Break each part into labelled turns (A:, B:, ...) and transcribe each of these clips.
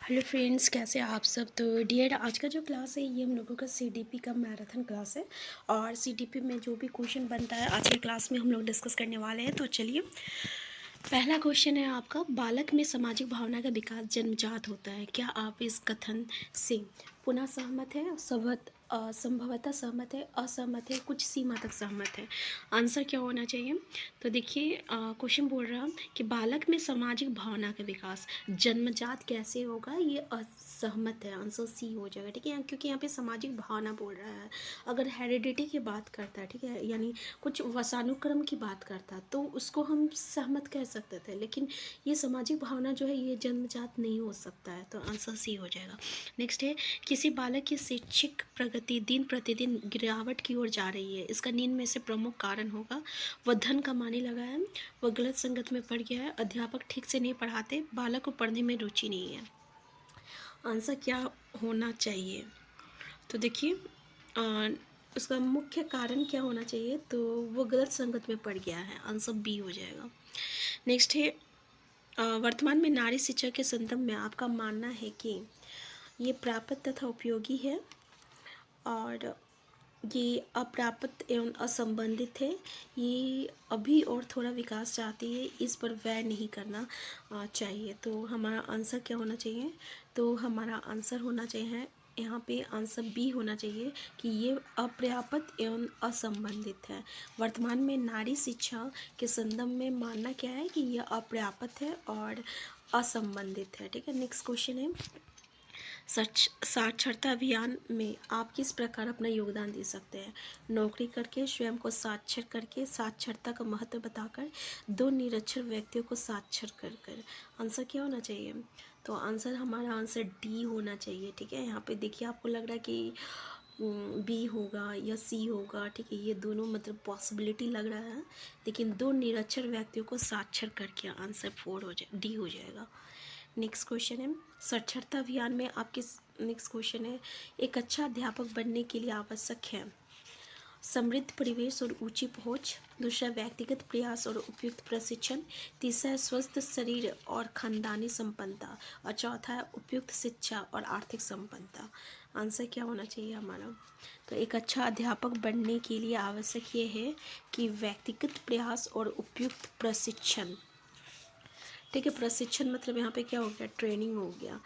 A: Hello friends, कैसे हैं आप सब। तो डियर, आज का जो क्लास है ये हम लोगों का सीडीपी का मैराथन क्लास है। और सीडीपी में जो भी क्वेश्चन बनता है आज के क्लास में हम लोग डिस्कस करने वाले हैं। तो चलिए, पहला क्वेश्चन है आपका, बालक में सामाजिक भावना का विकास जन्मजात होता है। क्या आप इस कथन से पुनः सहमत है, संभवतः सहमत है, असहमत है, कुछ सीमा तक सहमत है? आंसर क्या होना चाहिए? तो देखिए, क्वेश्चन बोल रहा कि बालक में सामाजिक भावना का विकास जन्मजात कैसे होगा, ये असहमत है। आंसर सी हो जाएगा, ठीक है, क्योंकि यहाँ पे सामाजिक भावना बोल रहा है। अगर हेरिडिटी की बात करता है, ठीक है, यानी कुछ वसानुक्रम की बात करता तो उसको हम सहमत कह सकते थे, लेकिन ये सामाजिक भावना जो है ये जन्मजात नहीं हो सकता है। तो आंसर सी हो जाएगा। नेक्स्ट है, किसी बालक की शैक्षिक प्रगति दिन प्रतिदिन गिरावट की ओर जा रही है, इसका निम्न में से प्रमुख कारण होगा। वह धन कमाने लगा है, वह गलत संगत में पड़ गया है, अध्यापक ठीक से नहीं पढ़ाते, बालक को पढ़ने में रुचि नहीं है। आंसर क्या होना चाहिए? तो देखिए, उसका मुख्य कारण क्या होना चाहिए? तो वो गलत संगत में पड़ गया है। आंसर बी हो जाएगा। नेक्स्ट है, वर्तमान में नारी शिक्षा के संदर्भ में आपका मानना है कि ये प्राप्त तथा उपयोगी है, और ये अप्राप्त एवं असंबंधित है, ये अभी और थोड़ा विकास चाहती है, इस पर व्यय नहीं करना चाहिए। तो हमारा आंसर क्या होना चाहिए? तो हमारा आंसर होना चाहिए, यहाँ पे आंसर बी होना चाहिए कि ये अपर्याप्त एवं असंबंधित है। वर्तमान में नारी शिक्षा के संदर्भ में मानना क्या है कि यह अपर्याप्त है और असंबंधित है। ठीक है, नेक्स्ट क्वेश्चन है, साक्षरता अभियान में आप किस प्रकार अपना योगदान दे सकते हैं? नौकरी करके, स्वयं को साक्षर करके, साक्षरता का महत्व बताकर, दो निरक्षर व्यक्तियों को साक्षर कर कर। आंसर क्या होना चाहिए? तो आंसर, हमारा आंसर डी होना चाहिए। ठीक है, यहाँ पे देखिए, आपको लग रहा है कि बी होगा या सी होगा, ठीक है, ये दोनों मतलब पॉसिबिलिटी लग रहा है, लेकिन दो निरक्षर व्यक्तियों को साक्षर करके आंसर फोर हो जाए, डी हो जाएगा। नेक्स्ट क्वेश्चन है, साक्षरता अभियान में आप किस नेक्स्ट क्वेश्चन है, एक अच्छा अध्यापक बनने के लिए आवश्यक है समृद्ध परिवेश और ऊंची पहुंच, दूसरा व्यक्तिगत प्रयास और उपयुक्त प्रशिक्षण, तीसरा है स्वस्थ शरीर और खानदानी संपन्नता, और चौथा है उपयुक्त शिक्षा और आर्थिक संपन्नता। आंसर क्या होना चाहिए हमारा? तो एक अच्छा अध्यापक बनने के लिए आवश्यक ये है कि व्यक्तिगत प्रयास और उपयुक्त प्रशिक्षण। ठीक है, प्रशिक्षण मतलब यहाँ पे क्या हो गया? ट्रेनिंग हो गया।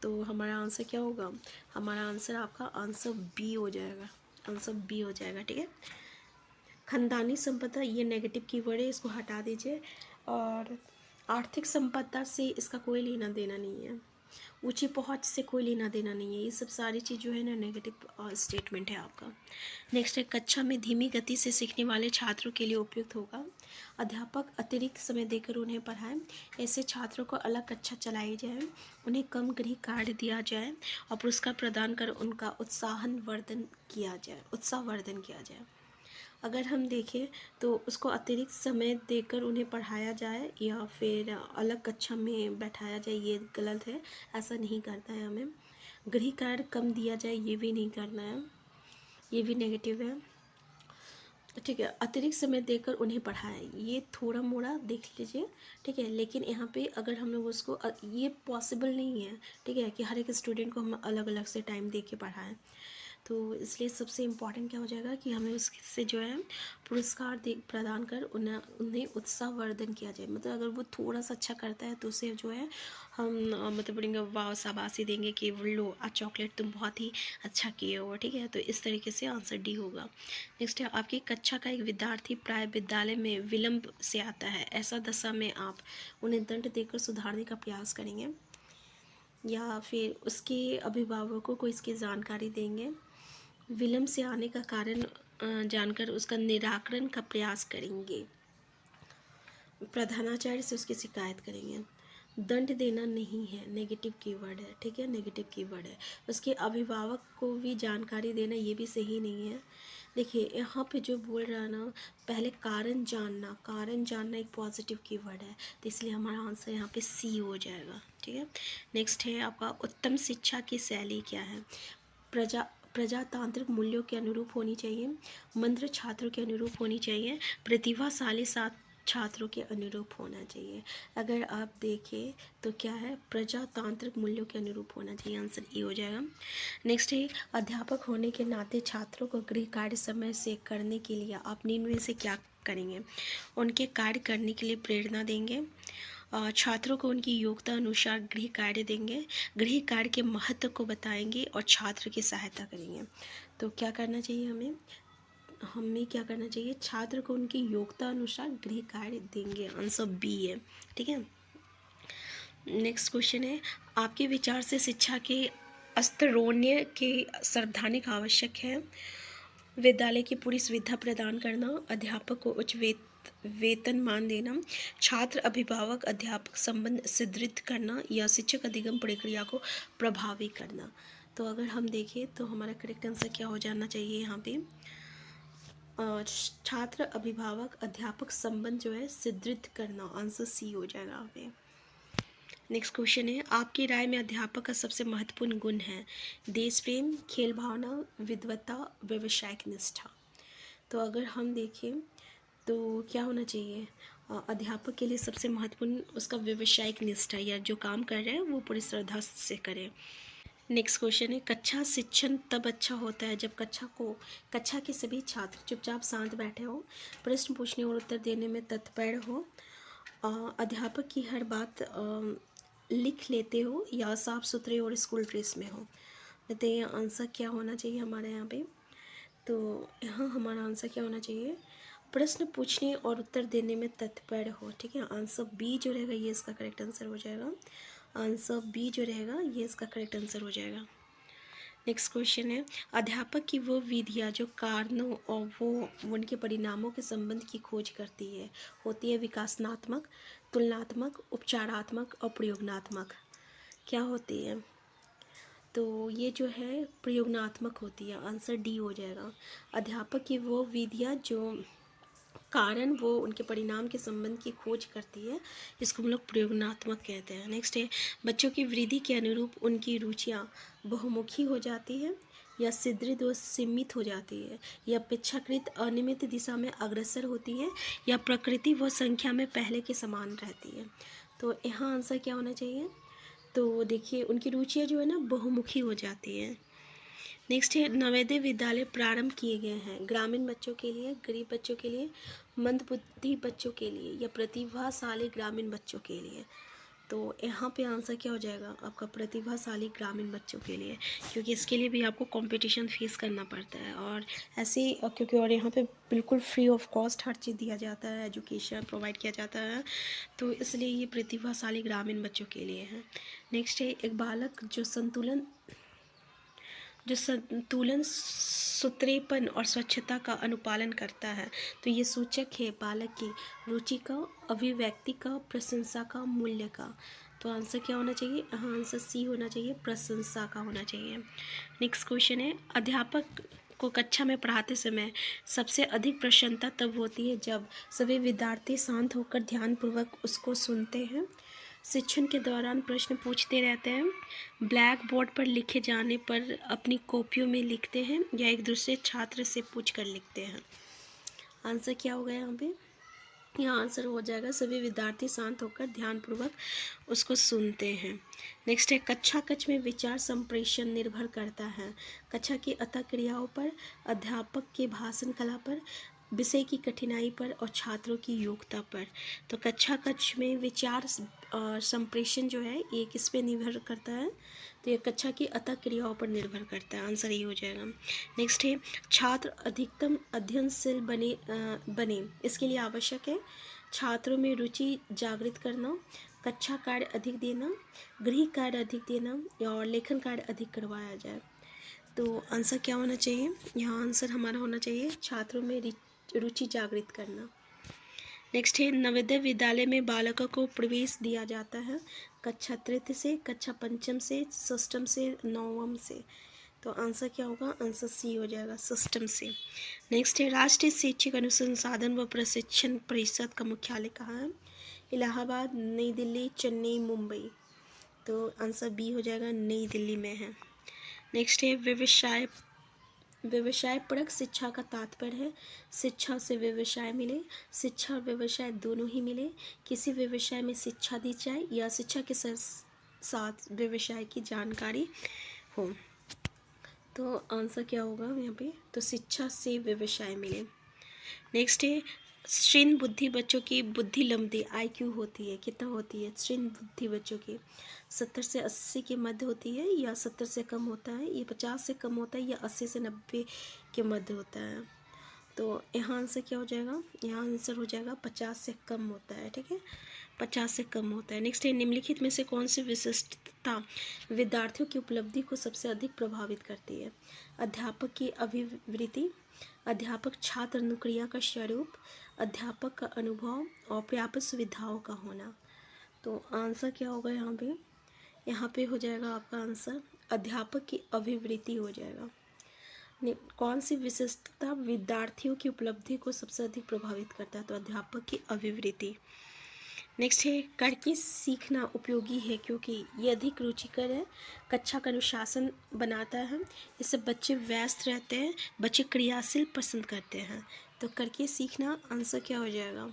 A: तो हमारा आंसर क्या होगा? हमारा आंसर, आपका आंसर बी हो जाएगा। आंसर बी हो जाएगा। ठीक है, खानदानी संपदा ये नेगेटिव कीवर्ड है, इसको हटा दीजिए। और आर्थिक संपदा से इसका कोई लेना देना नहीं है, ऊंची पहुंच से कोई लेना देना नहीं है, ये सब सारी चीज़ जो है ना नेगेटिव स्टेटमेंट है आपका। नेक्स्ट है, कक्षा में धीमी गति से सीखने वाले छात्रों के लिए उपयुक्त होगा अध्यापक अतिरिक्त समय देकर उन्हें पढ़ाएं, ऐसे छात्रों को अलग कक्षा चलाई जाए, उन्हें कम गृह कार्य दिया जाए और पुरस्कार प्रदान कर उनका उत्साहवर्धन किया जाए। अगर हम देखें तो उसको अतिरिक्त समय देकर उन्हें पढ़ाया जाए या फिर अलग कक्षा में बैठाया जाए, ये गलत है, ऐसा नहीं करना है हमें। गृह कार्य कम दिया जाए, ये भी नहीं करना है, ये भी नेगेटिव है। ठीक है, अतिरिक्त समय देकर उन्हें पढ़ाएं, ये थोड़ा मोड़ा देख लीजिए। ठीक है, लेकिन यहाँ पे अगर हम लोग उसको ये पॉसिबल नहीं है, ठीक है, कि हर एक स्टूडेंट को हम अलग अलग से टाइम दे के पढ़ाएं। तो इसलिए सबसे इम्पॉर्टेंट क्या हो जाएगा कि हमें उससे जो है पुरस्कार दे प्रदान कर उन्हें उत्साहवर्धन किया जाए। मतलब अगर वो थोड़ा सा अच्छा करता है तो उसे जो है हम मतलब बोलेंगे वाह, शाबाशी देंगे कि लो आज चॉकलेट तुम बहुत ही अच्छा किए हो। ठीक है, तो इस तरीके से आंसर डी होगा। नेक्स्ट है, आपकी कक्षा का एक विद्यार्थी प्राय विद्यालय में विलंब से आता है, ऐसा दशा में आप उन्हें दंड देकर सुधारने का प्रयास करेंगे या फिर उसके अभिभावकों को इसकी जानकारी देंगे, विलंब से आने का कारण जानकर उसका निराकरण का प्रयास करेंगे, प्रधानाचार्य से उसकी शिकायत करेंगे। दंड देना नहीं है, नेगेटिव कीवर्ड है। ठीक है, नेगेटिव कीवर्ड है। उसके अभिभावक को भी जानकारी देना, ये भी सही नहीं है। देखिए, यहाँ पे जो बोल रहा है ना, पहले कारण जानना एक पॉजिटिव कीवर्ड है, तो इसलिए हमारा आंसर यहाँ पे सी हो जाएगा। ठीक है, नेक्स्ट है आपका, उत्तम शिक्षा की शैली क्या है? प्रजातांत्रिक मूल्यों के अनुरूप होनी चाहिए, मंत्र छात्रों के अनुरूप होनी चाहिए, प्रतिभाशाली छात्रों के अनुरूप होना चाहिए। अगर आप देखें तो क्या है, प्रजातांत्रिक मूल्यों के अनुरूप होना चाहिए। आंसर ए हो जाएगा। नेक्स्ट है, अध्यापक होने के नाते छात्रों को गृह कार्य समय से करने के लिए आप निम्न में से क्या करेंगे? उनके कार्य करने के लिए प्रेरणा देंगे, छात्रों को उनकी योग्यता अनुसार गृह कार्य देंगे, गृह कार्य के महत्व को बताएंगे और छात्र की सहायता करेंगे। तो क्या करना चाहिए हमें क्या करना चाहिए? छात्र को उनकी योग्यता अनुसार गृह कार्य देंगे। आंसर बी है। ठीक है। नेक्स्ट क्वेश्चन है, आपके विचार से शिक्षा के स्तरोन्नय के संवैधानिक आवश्यक है? विद्यालय की पूरी सुविधा प्रदान करना, अध्यापक को उच्च वेतनमान देना, छात्र अभिभावक अध्यापक संबंध सुदृढ़ करना या शिक्षक अधिगम प्रक्रिया को प्रभावी करना। तो अगर हम देखें तो हमारा करेक्ट आंसर क्या हो जाना चाहिए यहाँ पे? छात्र अभिभावक अध्यापक संबंध जो है सुदृढ़ करना। आंसर सी हो जाएगा यहाँ पे। नेक्स्ट क्वेश्चन है, आपकी राय में अध्यापक का सबसे महत्वपूर्ण गुण है? देश प्रेम, खेल भावना, विद्वता, व्यावसायिक निष्ठा। तो अगर हम देखें तो क्या होना चाहिए? अध्यापक के लिए सबसे महत्वपूर्ण उसका व्यावसायिक निष्ठा, या जो काम कर रहे हैं वो पूरी श्रद्धा से करें। नेक्स्ट क्वेश्चन है, कक्षा शिक्षण तब अच्छा होता है जब कक्षा के सभी छात्र चुपचाप शांत बैठे हो, प्रश्न पूछने और उत्तर देने में तत्पर हो, अध्यापक की हर बात लिख लेते हो, या साफ सुथरे और स्कूल ड्रेस में हो। बताइए आंसर क्या होना चाहिए हमारे यहाँ पे? तो यहाँ हमारा आंसर क्या होना चाहिए? प्रश्न पूछने और उत्तर देने में तत्पर हो। ठीक है। आंसर बी जो रहेगा ये इसका करेक्ट आंसर हो जाएगा। आंसर बी जो रहेगा ये इसका करेक्ट आंसर हो जाएगा। नेक्स्ट क्वेश्चन है, अध्यापक की वो विधियाँ जो कारणों और वो उनके परिणामों के संबंध की खोज करती है होती है विकासनात्मक, तुलनात्मक, उपचारात्मक और प्रयोगात्मक। क्या होती है? तो ये जो है प्रयोगात्मक होती है। आंसर डी हो जाएगा। अध्यापक की वो विधियाँ जो कारण वो उनके परिणाम के संबंध की खोज करती है, इसको हम लोग प्रयोगात्मक कहते हैं। नेक्स्ट है, बच्चों की वृद्धि के अनुरूप उनकी रुचियाँ बहुमुखी हो जाती है, या सुदृढ़ व सीमित हो जाती है, या अपेक्षाकृत अनियमित दिशा में अग्रसर होती है, या प्रकृति व संख्या में पहले के समान रहती है। तो यहाँ आंसर क्या होना चाहिए? तो देखिए उनकी रुचियाँ जो है ना बहुमुखी हो जाती है। नेक्स्ट है, नवोदय विद्यालय प्रारंभ किए गए हैं ग्रामीण बच्चों के लिए, गरीब बच्चों के लिए, मंदबुद्धि बच्चों के लिए, या प्रतिभाशाली ग्रामीण बच्चों के लिए। तो यहाँ पे आंसर क्या हो जाएगा आपका? प्रतिभाशाली ग्रामीण बच्चों के लिए, क्योंकि इसके लिए भी आपको कंपटीशन फेस करना पड़ता है, और ऐसे क्योंकि और यहाँ पे बिल्कुल फ्री ऑफ कॉस्ट हर चीज़ दिया जाता है, एजुकेशन प्रोवाइड किया जाता है, तो इसलिए ये प्रतिभाशाली ग्रामीण बच्चों के लिए है। नेक्स्ट है, एक बालक जो संतुलन, सुथरेपन और स्वच्छता का अनुपालन करता है, तो ये सूचक है बालक की रुचि का, अभिव्यक्ति का, प्रशंसा का, मूल्य का। तो आंसर क्या होना चाहिए? हाँ, आंसर सी होना चाहिए, प्रशंसा का होना चाहिए। नेक्स्ट क्वेश्चन है, अध्यापक को कक्षा में पढ़ाते समय सबसे अधिक प्रसन्नता तब होती है जब सभी विद्यार्थी शांत होकर ध्यानपूर्वक उसको सुनते हैं, शिक्षण के दौरान प्रश्न पूछते रहते हैं, ब्लैक बोर्ड पर लिखे जाने पर अपनी कॉपियों में लिखते हैं, या एक दूसरे छात्र से पूछ कर लिखते हैं। आंसर क्या होगा यहाँ पे? यहाँ आंसर हो जाएगा सभी विद्यार्थी शांत होकर ध्यानपूर्वक उसको सुनते हैं। नेक्स्ट है, कक्षा कक्ष में विचार संप्रेषण निर्भर करता है कक्षा की अतः क्रियाओं पर, अध्यापक के भाषण कला पर, विषय की कठिनाई पर और छात्रों की योग्यता पर। तो कक्षा कक्ष में विचार संप्रेषण जो है ये किस पे निर्भर करता है? तो ये कक्षा की अतः क्रियाओं पर निर्भर करता है। आंसर ये हो जाएगा। नेक्स्ट है, छात्र अधिकतम अध्ययनशील बने इसके लिए आवश्यक है छात्रों में रुचि जागृत करना, कक्षा कार्य अधिक देना, गृह कार्य अधिक देना, और लेखन कार्य अधिक करवाया जाए। तो आंसर क्या होना चाहिए? यहाँ आंसर हमारा होना चाहिए छात्रों में रुचि जागृत करना। नेक्स्ट है, नवोदय विद्यालय में बालकों को प्रवेश दिया जाता है कक्षा तृतीय से, कक्षा पंचम से, षष्ठम से, नवम से। तो आंसर क्या होगा? आंसर सी हो जाएगा, सिस्टम से। नेक्स्ट है, राष्ट्रीय शैक्षिक अनुसंधान व प्रशिक्षण परिषद का मुख्यालय कहाँ है? इलाहाबाद, नई दिल्ली, चेन्नई, मुंबई। तो आंसर बी हो जाएगा, नई दिल्ली में है। नेक्स्ट है, व्यवसाय परक शिक्षा का तात्पर्य है शिक्षा से व्यवसाय मिले, शिक्षा और व्यवसाय दोनों ही मिले, किसी व्यवसाय में शिक्षा दी जाए या शिक्षा के साथ व्यवसाय की जानकारी हो। तो आंसर क्या होगा यहाँ पे, तो शिक्षा से व्यवसाय मिले। नेक्स्ट है क्षीण बुद्धि बच्चों की बुद्धि लंबी IQ होती है, कितना होती है क्षीण बुद्धि बच्चों की, 70 से 80 के मध्य होती है या 70 से कम होता है, ये 50 से कम होता है या 80 से 90 के मध्य होता है। तो यहाँ आंसर क्या हो जाएगा, यहाँ आंसर हो जाएगा 50 से कम होता है, ठीक है, 50 से कम होता है। नेक्स्ट है निम्नलिखित में से कौन सी विशिष्टता विद्यार्थियों की उपलब्धि को सबसे अधिक प्रभावित करती है, अध्यापक की अभिवृत्ति, अध्यापक छात्र अनुक्रिया का स्वरूप, अध्यापक का अनुभव और पर्याप्त सुविधाओं का होना। तो आंसर क्या होगा यहाँ पे हो जाएगा आपका आंसर अध्यापक की अभिवृत्ति हो जाएगा। कौन सी विशिष्टता विद्यार्थियों की उपलब्धि को सबसे अधिक प्रभावित करता है, तो अध्यापक की अभिवृत्ति। नेक्स्ट है करके सीखना उपयोगी है क्योंकि ये अधिक रुचिकर है, कक्षा का अनुशासन बनाता है, इससे बच्चे व्यस्त रहते हैं, बच्चे क्रियाशील पसंद करते हैं। तो करके सीखना आंसर क्या हो जाएगा,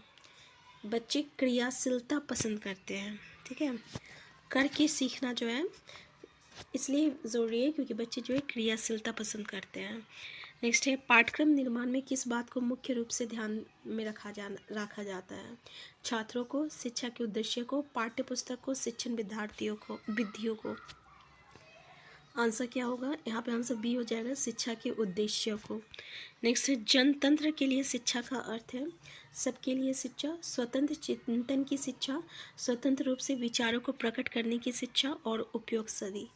A: बच्चे क्रियाशीलता पसंद करते हैं, ठीक है, करके सीखना जो है इसलिए ज़रूरी है क्योंकि बच्चे जो है क्रियाशीलता पसंद करते हैं। नेक्स्ट है पाठ्यक्रम निर्माण में किस बात को मुख्य रूप से ध्यान में रखा जाता है, छात्रों को, शिक्षा के उद्देश्य को, पाठ्य पुस्तक को, शिक्षण विद्यार्थियों को, विधियों को। आंसर क्या होगा यहाँ पे, आंसर बी हो जाएगा शिक्षा के उद्देश्य को। नेक्स्ट है जनतंत्र के लिए शिक्षा का अर्थ है सबके लिए शिक्षा, स्वतंत्र चिंतन की शिक्षा, स्वतंत्र रूप से विचारों को प्रकट करने की शिक्षा और उपयोग सदी।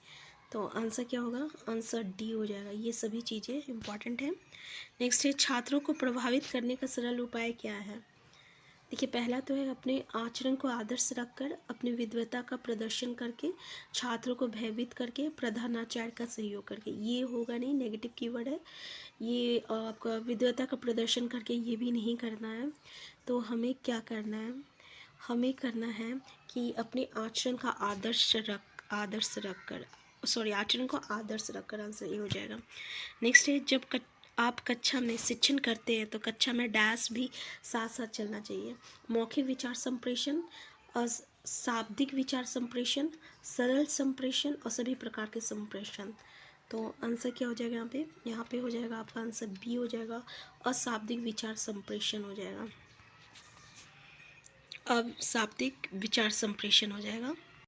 A: तो आंसर क्या होगा, आंसर डी हो जाएगा, ये सभी चीज़ें इंपॉर्टेंट है। नेक्स्ट है छात्रों को प्रभावित करने का सरल उपाय क्या है, देखिए पहला तो है अपने आचरण को आदर्श रखकर, अपनी विद्वता का प्रदर्शन करके, छात्रों को भयभीत करके, प्रधानाचार्य का सहयोग करके, ये होगा नहीं, नेगेटिव कीवर्ड है ये, आपका विद्वता का प्रदर्शन करके ये भी नहीं करना है। तो हमें क्या करना है, हमें करना है कि अपने आचरण का आदर्श रखकर सॉरी आचरण को आदर्श रखकर, आंसर ये हो जाएगा। नेक्स्ट है जब आप कक्षा में शिक्षण करते हैं तो कक्षा में डैश भी साथ साथ चलना चाहिए, मौखिक विचार संप्रेषण, शाब्दिक विचार संप्रेषण, सरल संप्रेषण और सभी प्रकार के संप्रेषण। तो आंसर क्या हो जाएगा यहाँ पे हो जाएगा आपका आंसर बी हो जाएगा, अशाब्दिक विचार संप्रेषण हो जाएगा, अब शाब्दिक विचार संप्रेषण हो जाएगा।